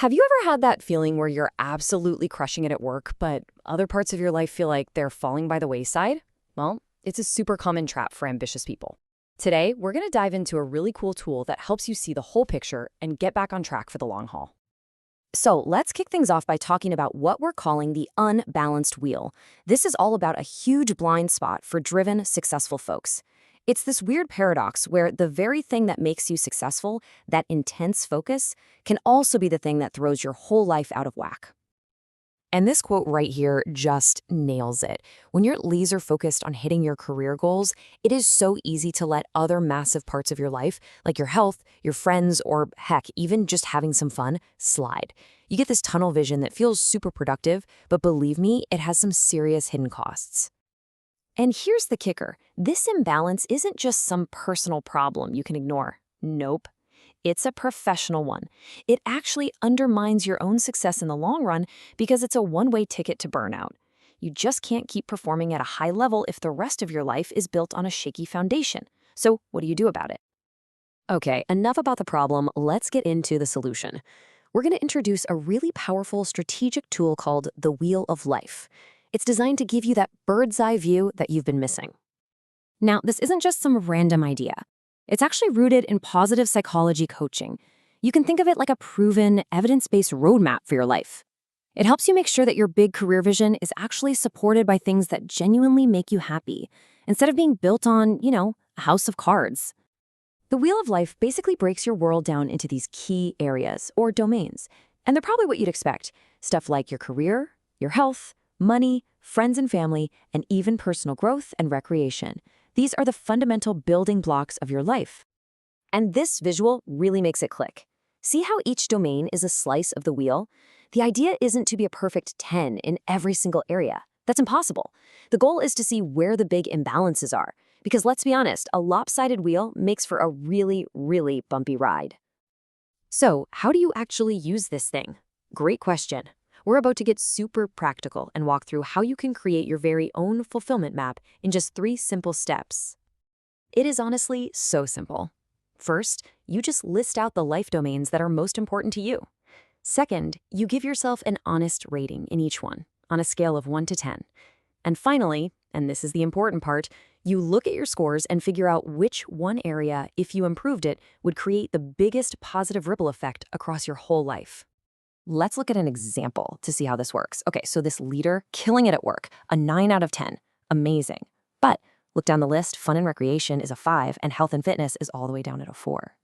Have you ever had that feeling where you're absolutely crushing it at work, but other parts of your life feel like they're falling by the wayside? Well, it's a super common trap for ambitious people. Today, we're going to dive into a really cool tool that helps you see the whole picture and get back on track for the long haul. So let's kick things off by talking about what we're calling the unbalanced wheel. This is all about a huge blind spot for driven, successful folks. It's this weird paradox where the very thing that makes you successful, that intense focus, can also be the thing that throws your whole life out of whack. And this quote right here just nails it. When you're laser focused on hitting your career goals, it is so easy to let other massive parts of your life, like your health, your friends, or heck, even just having some fun, slide. You get this tunnel vision that feels super productive, but believe me, it has some serious hidden costs. And here's the kicker. This imbalance isn't just some personal problem you can ignore. Nope. It's a professional one. It actually undermines your own success in the long run because it's a one-way ticket to burnout. You just can't keep performing at a high level if the rest of your life is built on a shaky foundation. So what do you do about it? Okay, enough about the problem. Let's get into the solution. We're going to introduce a really powerful strategic tool called the Wheel of Life. It's designed to give you that bird's eye view that you've been missing. Now, this isn't just some random idea. It's actually rooted in positive psychology coaching. You can think of it like a proven, evidence-based roadmap for your life. It helps you make sure that your big career vision is actually supported by things that genuinely make you happy, instead of being built on, a house of cards. The Wheel of Life basically breaks your world down into these key areas, or domains, and they're probably what you'd expect. Stuff like your career, your health, money, friends and family, and even personal growth and recreation. These are the fundamental building blocks of your life. And this visual really makes it click. See how each domain is a slice of the wheel? The idea isn't to be a perfect 10 in every single area. That's impossible. The goal is to see where the big imbalances are. Because let's be honest, a lopsided wheel makes for a really, really bumpy ride. So, how do you actually use this thing? Great question. We're about to get super practical and walk through how you can create your very own fulfillment map in just 3 simple steps. It is honestly so simple. First, you just list out the life domains that are most important to you. Second, you give yourself an honest rating in each one, on a scale of 1 to 10. And finally, and this is the important part, you look at your scores and figure out which one area, if you improved it, would create the biggest positive ripple effect across your whole life. Let's look at an example to see how this works. Okay, so this leader, killing it at work, a 9 out of 10. Amazing. But look down the list, fun and recreation is a 5, and health and fitness is all the way down at a 4.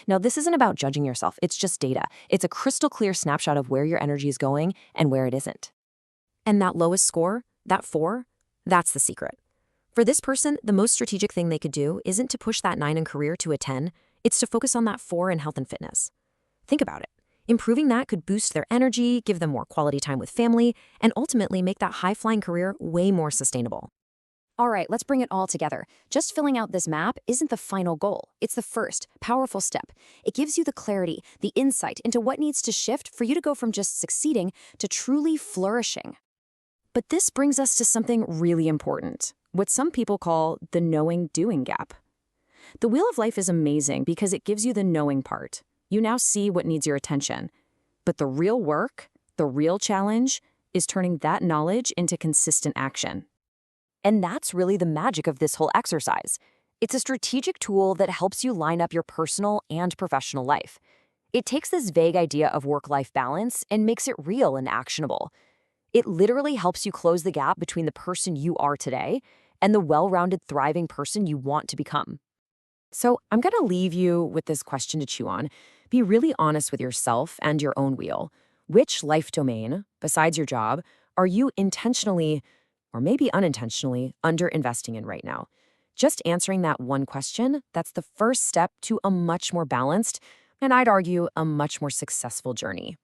Now, this isn't about judging yourself. It's just data. It's a crystal clear snapshot of where your energy is going and where it isn't. And that lowest score, that 4, that's the secret. For this person, the most strategic thing they could do isn't to push that 9 in career to a 10. It's to focus on that 4 in health and fitness. Think about it. Improving that could boost their energy, give them more quality time with family, and ultimately make that high-flying career way more sustainable. All right, let's bring it all together. Just filling out this map isn't the final goal. It's the first, powerful step. It gives you the clarity, the insight into what needs to shift for you to go from just succeeding to truly flourishing. But this brings us to something really important, what some people call the knowing-doing gap. The Wheel of Life is amazing because it gives you the knowing part. You now see what needs your attention. But the real work, the real challenge, is turning that knowledge into consistent action. And that's really the magic of this whole exercise. It's a strategic tool that helps you line up your personal and professional life. It takes this vague idea of work-life balance and makes it real and actionable. It literally helps you close the gap between the person you are today and the well-rounded, thriving person you want to become. So I'm going to leave you with this question to chew on. Be really honest with yourself and your own wheel. Which life domain, besides your job, are you intentionally, or maybe unintentionally, underinvesting in right now? Just answering that one question, that's the first step to a much more balanced, and I'd argue a much more successful journey.